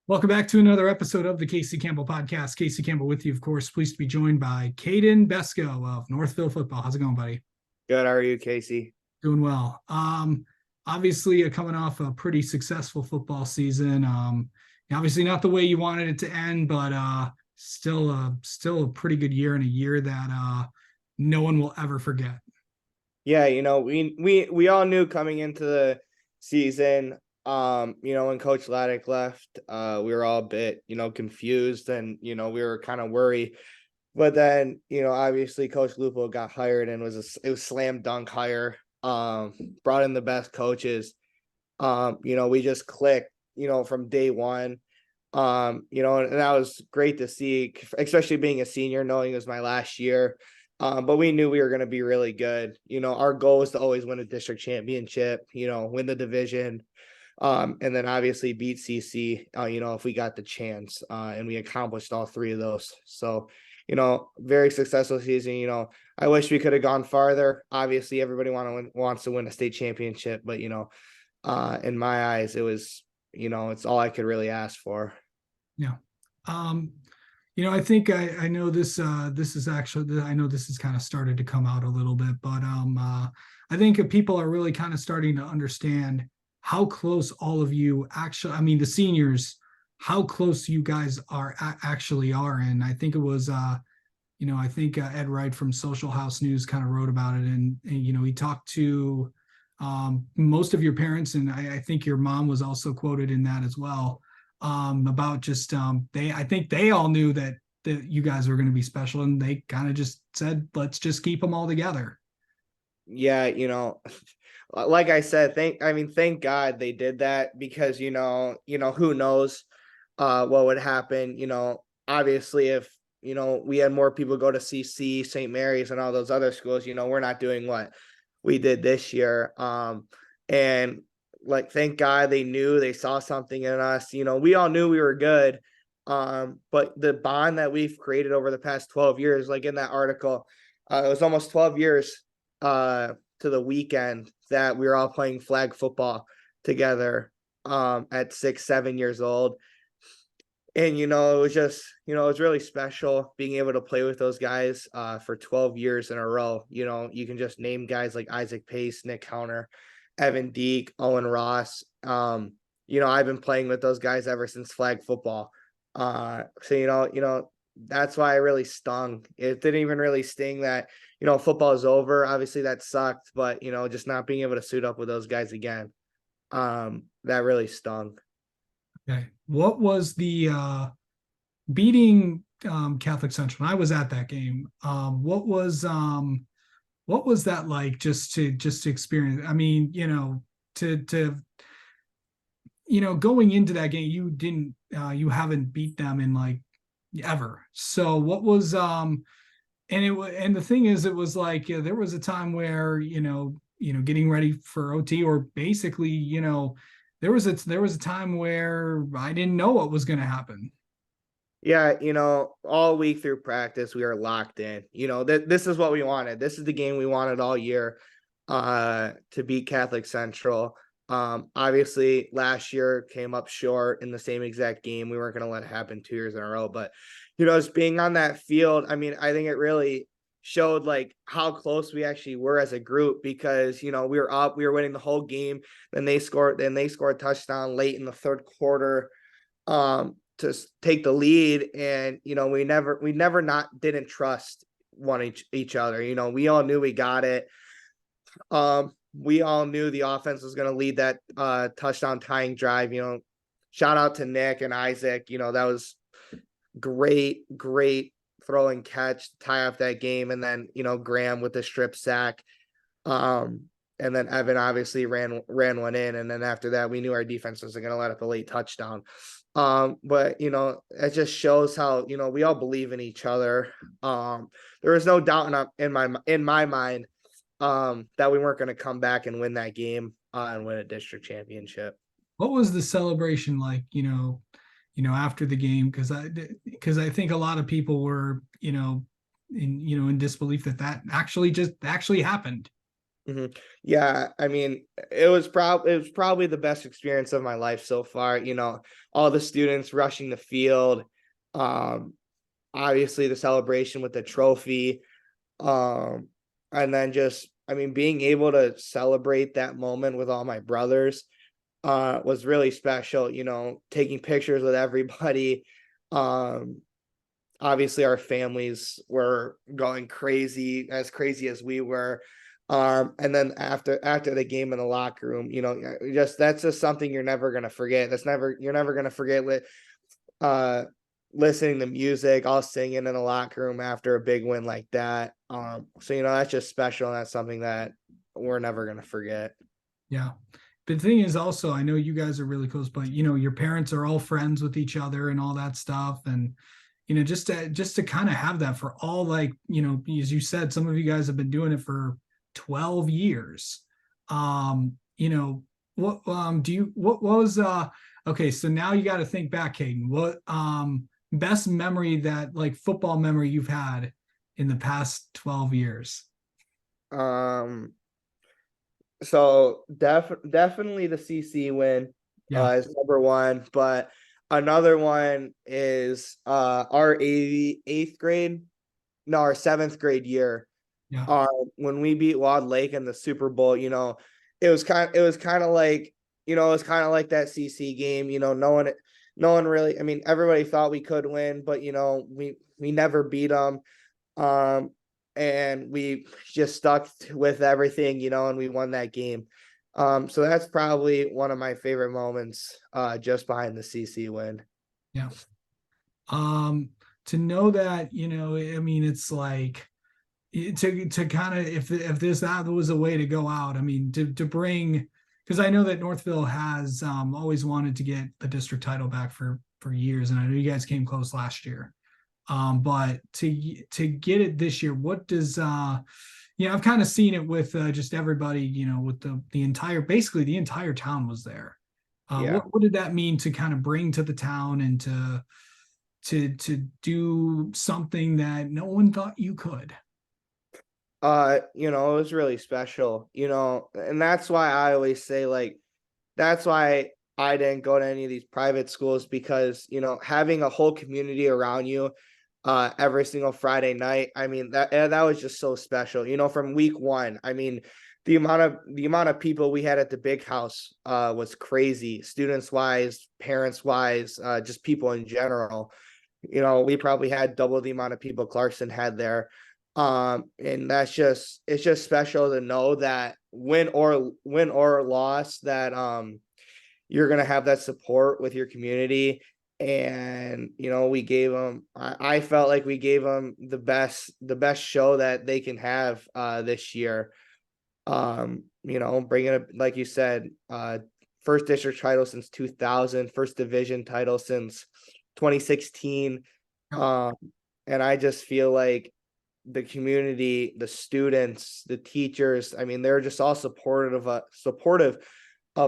Welcome back to another episode of the Casey Campbell Podcast. Casey Campbell with you, of course. Pleased to be joined by Caden Besco of Northville Football. How's it going, buddy? Good. How are you, Casey? Doing well. Obviously coming off a pretty successful football season. Obviously not the way you wanted it to end, but still a pretty good year and a year that no one will ever forget. Yeah, we all knew coming into the season, when Coach Laddick left, we were all a bit, confused and, we were kind of worried. But then, obviously Coach Lupo got hired and it was slam dunk hire. Brought in the best coaches. We just clicked, from day one. And that was great to see, especially being a senior, knowing it was my last year. But we knew we were going to be really good. Our goal was to always win a district championship, win the division, and then obviously beat CC, if we got the chance, and we accomplished all three of those. So, very successful season. I wish we could have gone farther. Obviously, everybody wants to win a state championship, but, in my eyes, it was, it's all I could really ask for. Yeah. I think I know this is actually, I know this has kind of started to come out a little bit, but I think people are really kind of starting to understand how close all of you actually, the seniors, how close you guys actually are. And I think it was, I think Ed Wright from Social House News kind of wrote about it. And he talked to most of your parents. And I think your mom was also quoted in that as well. About just I think they all knew that you guys were going to be special, and they kind of just said, let's just keep them all together. Yeah, like I said, thank God they did that, because who knows what would happen. Obviously if we had more people go to CC, St. Mary's, and all those other schools, we're not doing what we did this year. And thank God they saw something in us. We all knew we were good. But the bond that we've created over the past 12 years, like in that article, it was almost 12 years to the weekend that we were all playing flag football together at 6-7 years old. And, it was just, it was really special being able to play with those guys for 12 years in a row. You can just name guys like Isaac Pace, Nick Counter, Evan Deek, Owen Ross. I've been playing with those guys ever since flag football. So, that's why it really stung. It didn't even really sting that, football is over. Obviously that sucked, but, just not being able to suit up with those guys again, that really stung. Okay. What was the beating Catholic Central? I was at that game. What was that like, just to experience? Going into that game, you haven't beat them in like ever. So what was and the thing is, it was like there was a time where getting ready for OT, or basically there was a time where I didn't know what was going to happen. Yeah, all week through practice, we were locked in. This is what we wanted. This is the game we wanted all year, to beat Catholic Central. Obviously, last year came up short in the same exact game. We weren't going to let it happen 2 years in a row. But, just being on that field, I think it really showed like how close we actually were as a group, because, we were up, we were winning the whole game. Then they scored a touchdown late in the third quarter to take the lead. And, we never didn't trust each other. We all knew we got it. We all knew the offense was going to lead that touchdown tying drive. Shout out to Nick and Isaac. That was great throw and catch to tie off that game. And then, Graham with the strip sack. And then Evan obviously ran one in. And then after that, we knew our defense wasn't going to let up a late touchdown. But it just shows how, we all believe in each other. There was no doubt in my mind that we weren't going to come back and win that game and win a district championship. What was the celebration like, after the game? Because I think a lot of people were, in disbelief that actually happened. Mhm. Yeah, I mean, it was probably the best experience of my life so far. All the students rushing the field, um, obviously the celebration with the trophy, um, and then just, I mean, being able to celebrate that moment with all my brothers, was really special. Taking pictures with everybody. Um, Obviously our families were going crazy as we were. And then after the game in the locker room, just that's just something you're never gonna forget. You're never gonna forget uh listening to music, all singing in the locker room after a big win like that. So that's just special, and that's something that we're never gonna forget. Yeah. The thing is also, I know you guys are really close, but your parents are all friends with each other and all that stuff. And just to kind of have that for all, like, as you said, some of you guys have been doing it for 12 years. What do you what was okay, so now you got to think back, Caden. What best memory, that like football memory, you've had in the past 12 years? Um, So definitely the CC win Yeah, is number one, but another one is our eighth grade, no, our seventh grade year. yeah, Uh, when we beat Wad Lake in the Super Bowl, it was kind of like that CC game. No one really. I mean, everybody thought we could win, but we never beat them. Um, and we just stuck with everything, and we won that game. So that's probably one of my favorite moments, just behind the CC win. yeah. Um, to know that, I mean, it's like, to kind of, if this that was a way to go out, I mean, to bring, because I know that Northville has always wanted to get the district title back for years, and I know you guys came close last year. But to get it this year, what does I've kind of seen it with just everybody, with the entire, basically the entire town was there. Yeah. What did that mean to kind of bring to the town, and to do something that no one thought you could? It was really special, and that's why I always say, like, that's why I didn't go to any of these private schools, because, having a whole community around you, every single Friday night. I mean, that was just so special, from week one. I mean, the amount of people we had at the big house, was crazy, students wise, parents wise, just people in general. We probably had double the amount of people Clarkson had there. And it's just special to know that win or loss, that you're gonna have that support with your community. And we gave them. I felt like we gave them the best show that they can have, this year. Bringing it, like you said, first district title since 2000, first division title since 2016. Yep. Um, and I just feel like the community, the students, the teachers, I mean, they're just all supportive of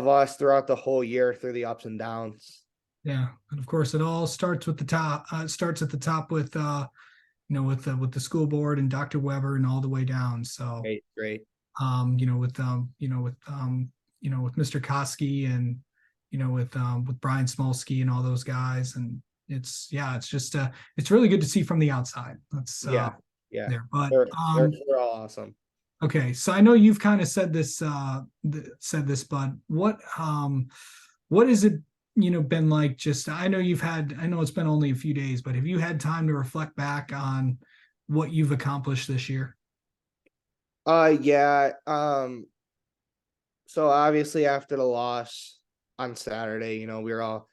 us throughout the whole year, through the ups and downs. Yeah, and of course, it all starts with the top. Starts at the top with with the school board and Dr. Weber and all the way down. So Great, great. with Mr. Koski, and with Brian Smolsky and all those guys. And it's just it's really good to see from the outside. That's Yeah, yeah. there. But They're all awesome. okay, so I know you've kind of said this, but what has it, been like? Just, I know I know it's been only a few days, but have you had time to reflect back on what you've accomplished this year? Yeah. So obviously after the loss on Saturday, we were all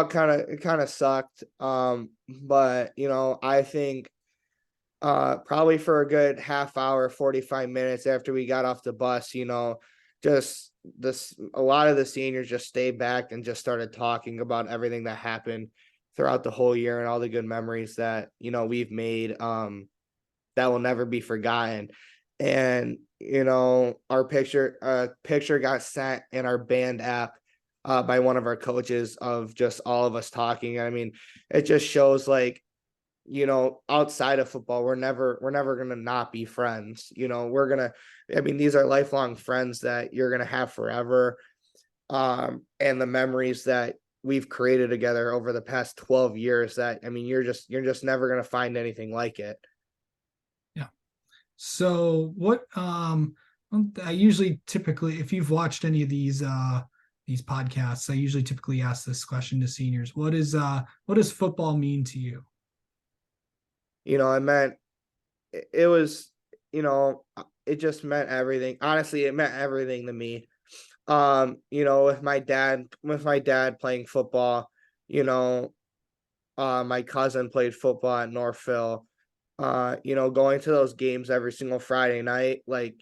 kind of sucked. But I think, probably for a good half hour, 45 minutes after we got off the bus, just a lot of the seniors just stayed back and just started talking about everything that happened throughout the whole year, and all the good memories that, we've made, that will never be forgotten. And, our picture got sent in our band app, by one of our coaches, of just all of us talking. I mean, it just shows, like, outside of football, we're never gonna not be friends. I mean, these are lifelong friends that you're gonna have forever. And the memories that we've created together over the past 12 years, that, I mean, you're just never gonna find anything like it. Yeah. So what I usually typically, if you've watched any of these podcasts, I usually typically ask this question to seniors. What does football mean to you? I meant it was, it just meant everything. Honestly, it meant everything to me. With my dad playing football, you know, my cousin played football at Northville. Going to those games every single Friday night, like,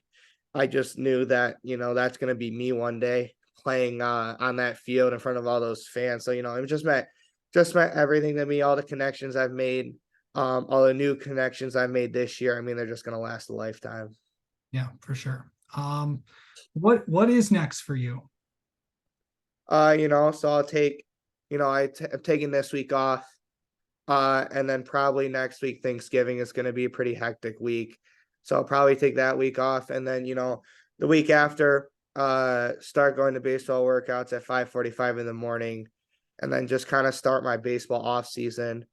I just knew that, that's gonna be me one day playing on that field in front of all those fans. So, it just meant everything to me, all the connections I've made, all the new connections I've made this year. I mean, they're just gonna last a lifetime. Yeah, for sure. What is next for you? So I'll take, I'm taking this week off. And then probably next week, Thanksgiving is going to be a pretty hectic week. So I'll probably take that week off. And then, the week after, start going to baseball workouts at 5:45 in the morning. And then just kind of start my baseball off season,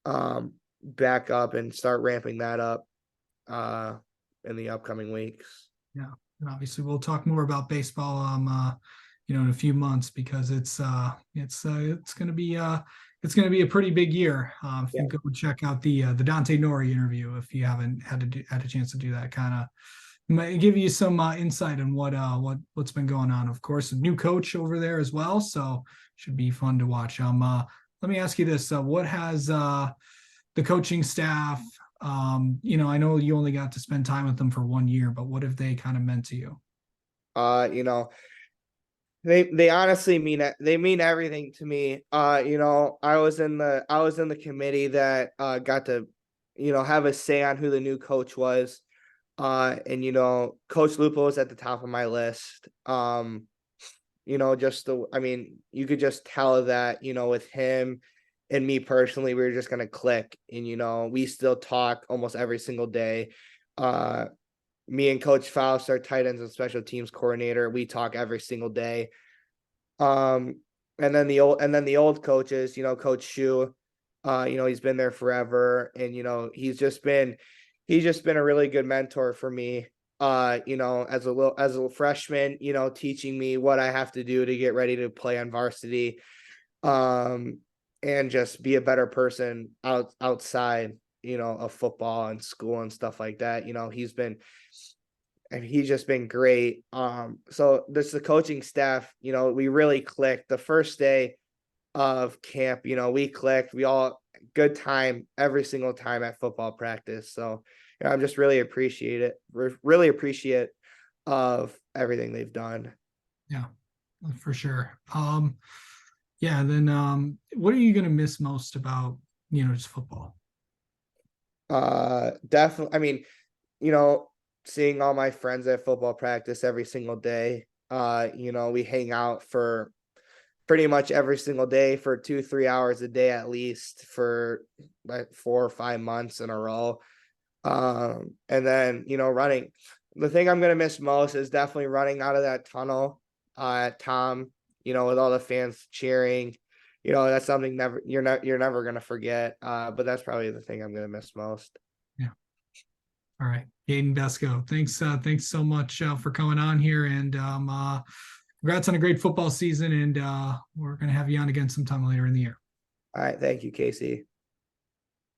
back up and start ramping that up, in the upcoming weeks. Yeah, and obviously we'll talk more about baseball in a few months because it's gonna be a pretty big year. If Yeah. you go check out the Dante Nori interview, if you haven't had a chance to do that, kind of might give you some insight on what's been going on. Of course, a new coach over there as well, so should be fun to watch. Let me ask you this: what has the coaching staff? I know you only got to spend time with them for 1 year, but what have they kind of meant to you? Uh, you know, they honestly mean it. They mean everything to me. I was in the committee that got to, have a say on who the new coach was. And Coach Lupo was at the top of my list. I mean, you could just tell that, with him and me personally, we were just gonna click. And we still talk almost every single day. Uh Me and Coach Faust, our tight ends and special teams coordinator, we talk every single day. Um, and then the old coaches, Coach Shu, he's been there forever, and he's just been a really good mentor for me. As a freshman, teaching me what I have to do to get ready to play on varsity, um, and just be a better person outside, of football and school and stuff like that. He's just been great. So this the coaching staff, we really clicked the first day of camp. We clicked. We all good time every single time at football practice. So I'm just really really appreciate of everything they've done. Yeah, for sure. Yeah, then what are you gonna miss most about just football? Definitely. I mean, you know, seeing all my friends at football practice every single day. We hang out for pretty much every single day for 2-3 hours a day at least for like 4 or 5 months in a row. And then, running. The thing I'm gonna miss most is definitely running out of that tunnel at Tom, with all the fans cheering. That's something you're never gonna forget. But that's probably the thing I'm gonna miss most. Yeah. All right, Caden Besco. Thanks so much for coming on here, and congrats on a great football season. And we're gonna have you on again sometime later in the year. All right, thank you, Casey.